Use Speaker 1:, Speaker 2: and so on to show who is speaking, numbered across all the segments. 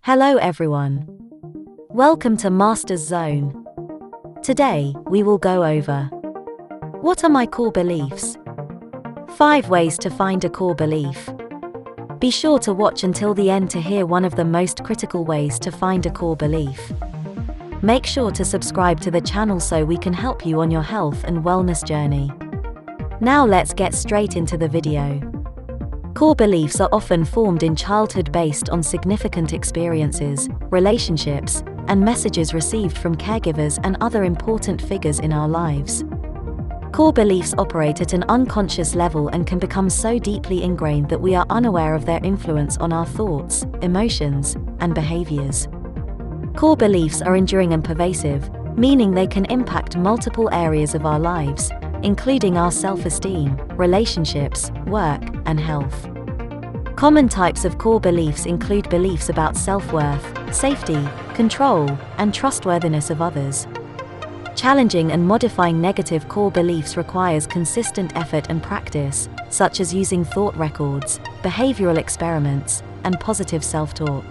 Speaker 1: Hello everyone. Welcome to Master's Zone. Today, we will go over: what are my core beliefs? 5 ways to find a core belief. Be sure to watch until the end to hear one of the most critical ways to find a core belief. Make sure to subscribe to the channel so we can help you on your health and wellness journey. Now let's get straight into the video. Core beliefs are often formed in childhood based on significant experiences, relationships, and messages received from caregivers and other important figures in our lives. Core beliefs operate at an unconscious level and can become so deeply ingrained that we are unaware of their influence on our thoughts, emotions, and behaviors. Core beliefs are enduring and pervasive, meaning they can impact multiple areas of our lives, including our self-esteem, relationships, work, and health. Common types of core beliefs include beliefs about self-worth, safety, control, and trustworthiness of others. Challenging and modifying negative core beliefs requires consistent effort and practice, such as using thought records, behavioral experiments, and positive self-talk.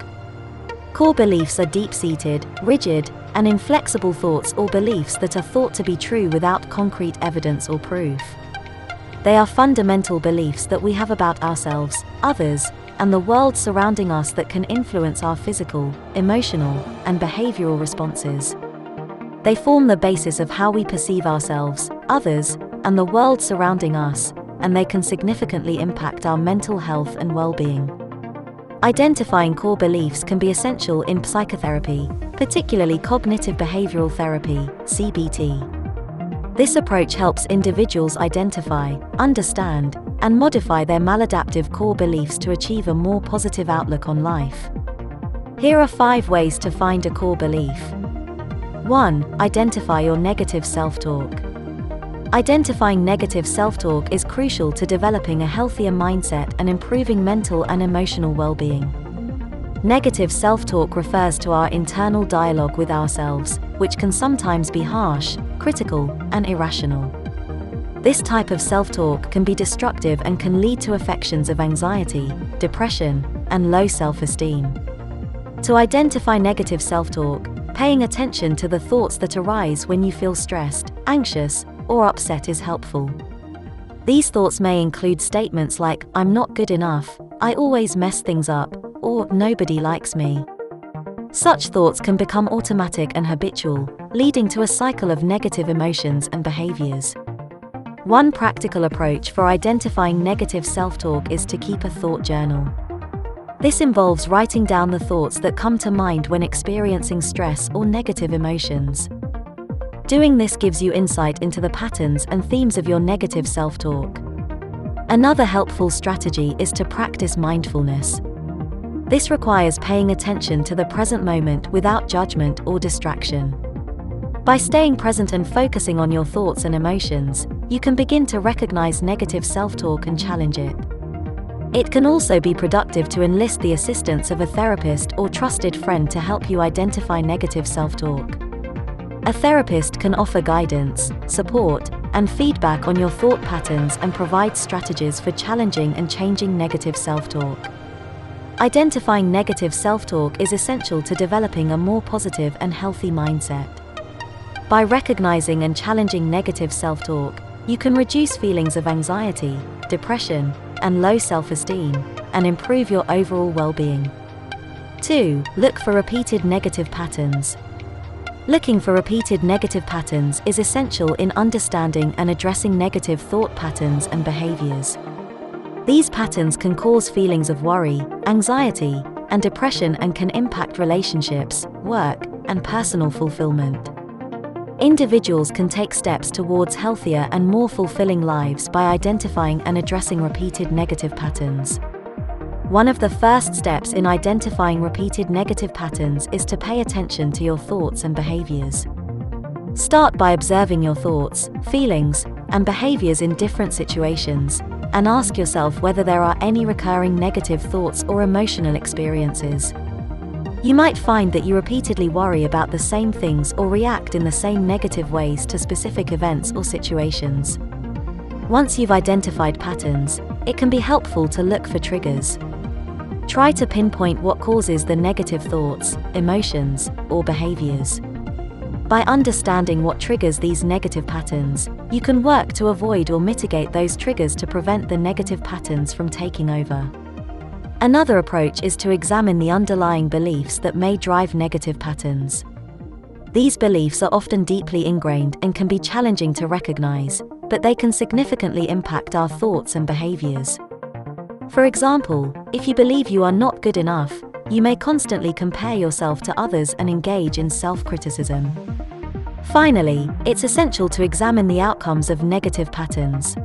Speaker 1: Core beliefs are deep-seated, rigid, and inflexible thoughts or beliefs that are thought to be true without concrete evidence or proof. They are fundamental beliefs that we have about ourselves, others, and the world surrounding us that can influence our physical, emotional, and behavioral responses. They form the basis of how we perceive ourselves, others, and the world surrounding us, and they can significantly impact our mental health and well-being. Identifying core beliefs can be essential in psychotherapy, particularly cognitive behavioral therapy, CBT. This approach helps individuals identify, understand, and modify their maladaptive core beliefs to achieve a more positive outlook on life. Here are 5 ways to find a core belief. 1. Identify your negative self-talk. Identifying negative self-talk is crucial to developing a healthier mindset and improving mental and emotional well-being. Negative self-talk refers to our internal dialogue with ourselves, which can sometimes be harsh, critical, and irrational. This type of self-talk can be destructive and can lead to affections of anxiety, depression, and low self-esteem. To identify negative self-talk, paying attention to the thoughts that arise when you feel stressed, anxious, or upset is helpful. These thoughts may include statements like, "I'm not good enough," "I always mess things up," or "nobody likes me." Such thoughts can become automatic and habitual, leading to a cycle of negative emotions and behaviors. One practical approach for identifying negative self-talk is to keep a thought journal. This involves writing down the thoughts that come to mind when experiencing stress or negative emotions. Doing this gives you insight into the patterns and themes of your negative self-talk. Another helpful strategy is to practice mindfulness. This requires paying attention to the present moment without judgment or distraction. By staying present and focusing on your thoughts and emotions, you can begin to recognize negative self-talk and challenge it. It can also be productive to enlist the assistance of a therapist or trusted friend to help you identify negative self-talk. A therapist can offer guidance, support, and feedback on your thought patterns and provide strategies for challenging and changing negative self-talk. Identifying negative self-talk is essential to developing a more positive and healthy mindset. By recognizing and challenging negative self-talk, you can reduce feelings of anxiety, depression, and low self-esteem, and improve your overall well-being. 2. Look for repeated negative patterns. Looking for repeated negative patterns is essential in understanding and addressing negative thought patterns and behaviors. These patterns can cause feelings of worry, anxiety, and depression and can impact relationships, work, and personal fulfillment. Individuals can take steps towards healthier and more fulfilling lives by identifying and addressing repeated negative patterns. One of the first steps in identifying repeated negative patterns is to pay attention to your thoughts and behaviors. Start by observing your thoughts, feelings, and behaviors in different situations, and ask yourself whether there are any recurring negative thoughts or emotional experiences. You might find that you repeatedly worry about the same things or react in the same negative ways to specific events or situations. Once you've identified patterns, it can be helpful to look for triggers. Try to pinpoint what causes the negative thoughts, emotions, or behaviors. By understanding what triggers these negative patterns, you can work to avoid or mitigate those triggers to prevent the negative patterns from taking over. Another approach is to examine the underlying beliefs that may drive negative patterns. These beliefs are often deeply ingrained and can be challenging to recognize, but they can significantly impact our thoughts and behaviors. For example, if you believe you are not good enough, you may constantly compare yourself to others and engage in self-criticism. Finally, it's essential to examine the outcomes of negative patterns.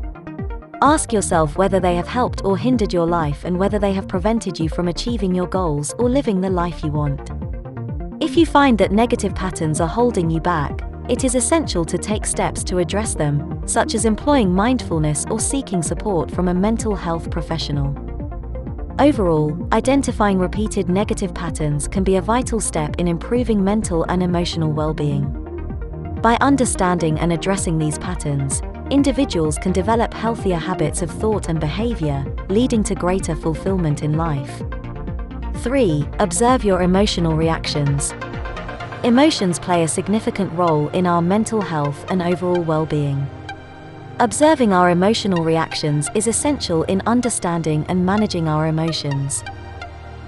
Speaker 1: Ask yourself whether they have helped or hindered your life and whether they have prevented you from achieving your goals or living the life you want. If you find that negative patterns are holding you back, it is essential to take steps to address them, such as employing mindfulness or seeking support from a mental health professional. Overall, identifying repeated negative patterns can be a vital step in improving mental and emotional well-being. By understanding and addressing these patterns, individuals can develop healthier habits of thought and behavior, leading to greater fulfillment in life. 3. Observe your emotional reactions. Emotions play a significant role in our mental health and overall well-being. Observing our emotional reactions is essential in understanding and managing our emotions.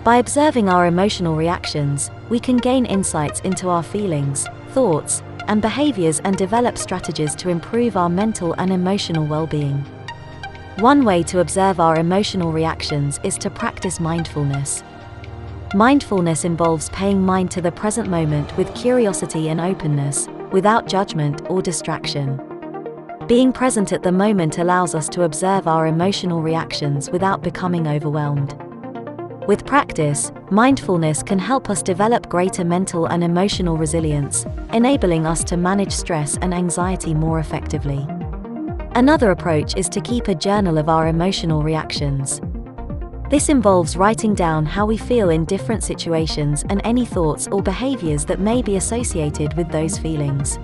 Speaker 1: By observing our emotional reactions, we can gain insights into our feelings, thoughts, and behaviors and develop strategies to improve our mental and emotional well-being. One way to observe our emotional reactions is to practice mindfulness. Mindfulness involves paying mind to the present moment with curiosity and openness, without judgment or distraction. Being present at the moment allows us to observe our emotional reactions without becoming overwhelmed. With practice, mindfulness can help us develop greater mental and emotional resilience, enabling us to manage stress and anxiety more effectively. Another approach is to keep a journal of our emotional reactions. This involves writing down how we feel in different situations and any thoughts or behaviors that may be associated with those feelings.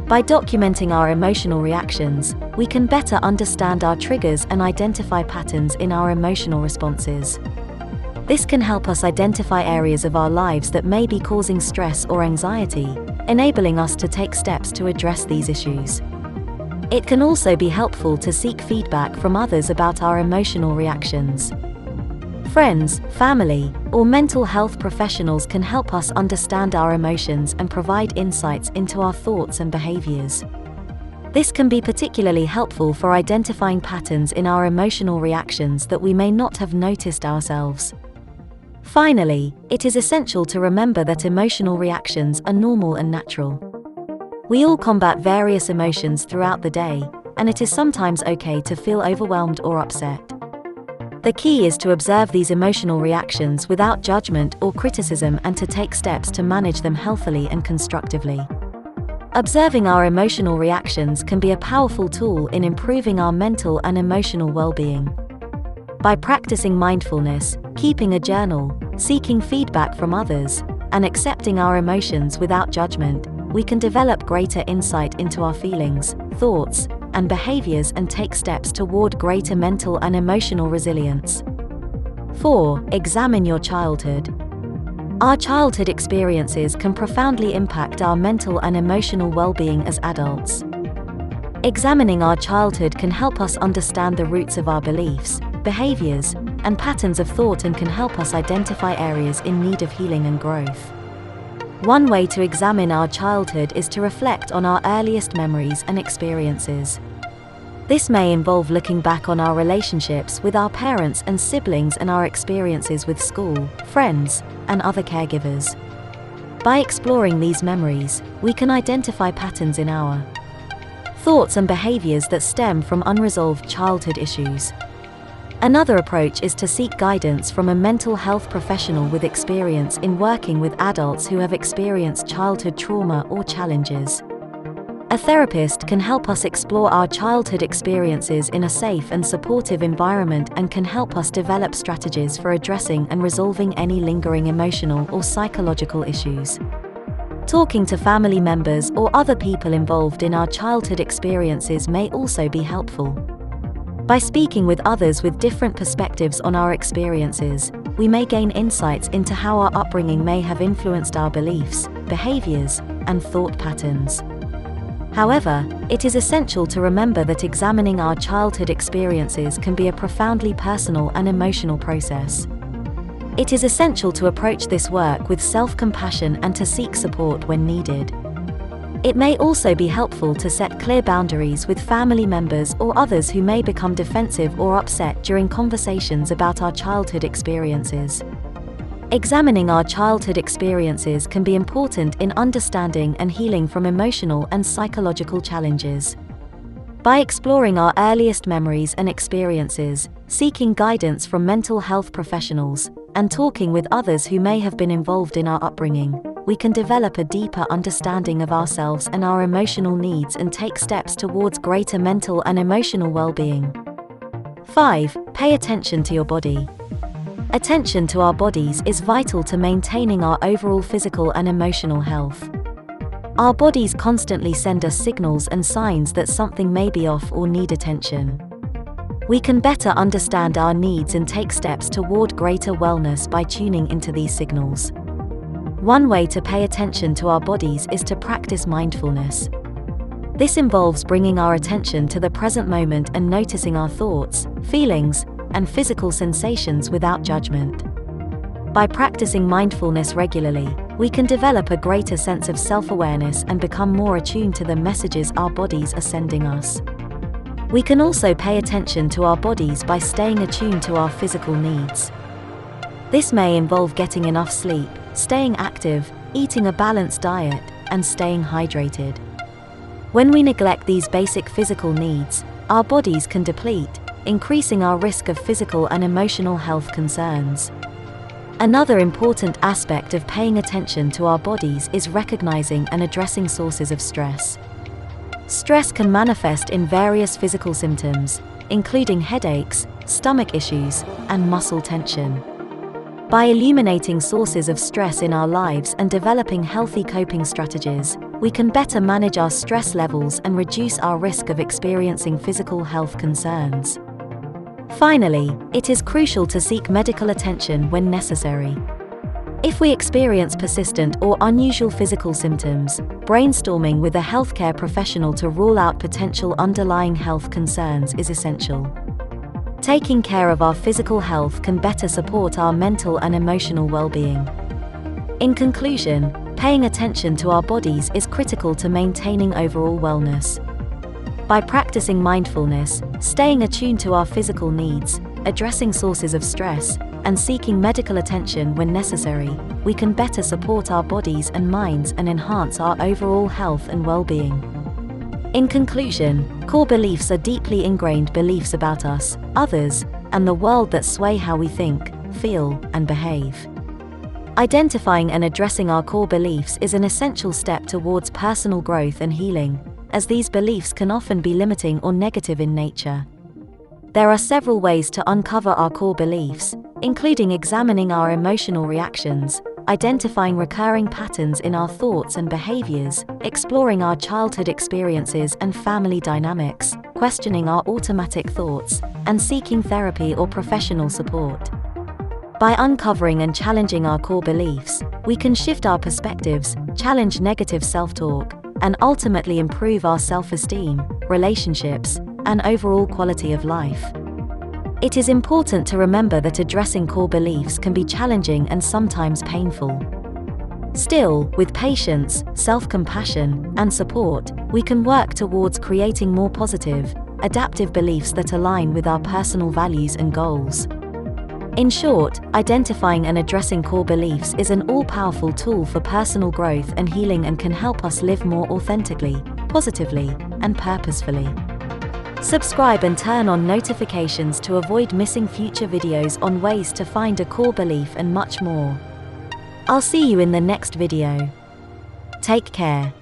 Speaker 1: By documenting our emotional reactions, we can better understand our triggers and identify patterns in our emotional responses. This can help us identify areas of our lives that may be causing stress or anxiety, enabling us to take steps to address these issues. It can also be helpful to seek feedback from others about our emotional reactions. Friends, family, or mental health professionals can help us understand our emotions and provide insights into our thoughts and behaviors. This can be particularly helpful for identifying patterns in our emotional reactions that we may not have noticed ourselves. Finally, it is essential to remember that emotional reactions are normal and natural. We all combat various emotions throughout the day, and it is sometimes okay to feel overwhelmed or upset. The key is to observe these emotional reactions without judgment or criticism and to take steps to manage them healthily and constructively. Observing our emotional reactions can be a powerful tool in improving our mental and emotional well-being. By practicing mindfulness, keeping a journal, seeking feedback from others, and accepting our emotions without judgment, we can develop greater insight into our feelings, thoughts, and behaviors and take steps toward greater mental and emotional resilience. 4. Examine your childhood. Our childhood experiences can profoundly impact our mental and emotional well-being as adults. Examining our childhood can help us understand the roots of our beliefs, behaviors, and patterns of thought and can help us identify areas in need of healing and growth. One way to examine our childhood is to reflect on our earliest memories and experiences. This may involve looking back on our relationships with our parents and siblings and our experiences with school, friends, and other caregivers. By exploring these memories, we can identify patterns in our thoughts and behaviors that stem from unresolved childhood issues. Another approach is to seek guidance from a mental health professional with experience in working with adults who have experienced childhood trauma or challenges. A therapist can help us explore our childhood experiences in a safe and supportive environment and can help us develop strategies for addressing and resolving any lingering emotional or psychological issues. Talking to family members or other people involved in our childhood experiences may also be helpful. By speaking with others with different perspectives on our experiences, we may gain insights into how our upbringing may have influenced our beliefs, behaviors, and thought patterns. However, it is essential to remember that examining our childhood experiences can be a profoundly personal and emotional process. It is essential to approach this work with self-compassion and to seek support when needed. It may also be helpful to set clear boundaries with family members or others who may become defensive or upset during conversations about our childhood experiences. Examining our childhood experiences can be important in understanding and healing from emotional and psychological challenges. By exploring our earliest memories and experiences, seeking guidance from mental health professionals, and talking with others who may have been involved in our upbringing, we can develop a deeper understanding of ourselves and our emotional needs and take steps towards greater mental and emotional well-being. 5. Pay attention to your body. Attention to our bodies is vital to maintaining our overall physical and emotional health. Our bodies constantly send us signals and signs that something may be off or need attention. We can better understand our needs and take steps toward greater wellness by tuning into these signals. One way to pay attention to our bodies is to practice mindfulness. This involves bringing our attention to the present moment and noticing our thoughts, feelings, and physical sensations without judgment. By practicing mindfulness regularly, we can develop a greater sense of self-awareness and become more attuned to the messages our bodies are sending us. We can also pay attention to our bodies by staying attuned to our physical needs. This may involve getting enough sleep, staying active, eating a balanced diet, and staying hydrated. When we neglect these basic physical needs, our bodies can deplete, increasing our risk of physical and emotional health concerns. Another important aspect of paying attention to our bodies is recognizing and addressing sources of stress. Stress can manifest in various physical symptoms, including headaches, stomach issues, and muscle tension. By illuminating sources of stress in our lives and developing healthy coping strategies, we can better manage our stress levels and reduce our risk of experiencing physical health concerns. Finally, it is crucial to seek medical attention when necessary. If we experience persistent or unusual physical symptoms, brainstorming with a healthcare professional to rule out potential underlying health concerns is essential. Taking care of our physical health can better support our mental and emotional well-being. In conclusion, paying attention to our bodies is critical to maintaining overall wellness. By practicing mindfulness, staying attuned to our physical needs, addressing sources of stress, and seeking medical attention when necessary, we can better support our bodies and minds and enhance our overall health and well-being. In conclusion, core beliefs are deeply ingrained beliefs about us, others, and the world that sway how we think, feel, and behave. Identifying and addressing our core beliefs is an essential step towards personal growth and healing, as these beliefs can often be limiting or negative in nature. There are several ways to uncover our core beliefs, including examining our emotional reactions, identifying recurring patterns in our thoughts and behaviors, exploring our childhood experiences and family dynamics, questioning our automatic thoughts, and seeking therapy or professional support. By uncovering and challenging our core beliefs, we can shift our perspectives, challenge negative self-talk, and ultimately improve our self-esteem, relationships, and overall quality of life. It is important to remember that addressing core beliefs can be challenging and sometimes painful. Still, with patience, self-compassion, and support, we can work towards creating more positive, adaptive beliefs that align with our personal values and goals. In short, identifying and addressing core beliefs is an all-powerful tool for personal growth and healing and can help us live more authentically, positively, and purposefully. Subscribe and turn on notifications to avoid missing future videos on ways to find a core belief and much more. I'll see you in the next video. Take care.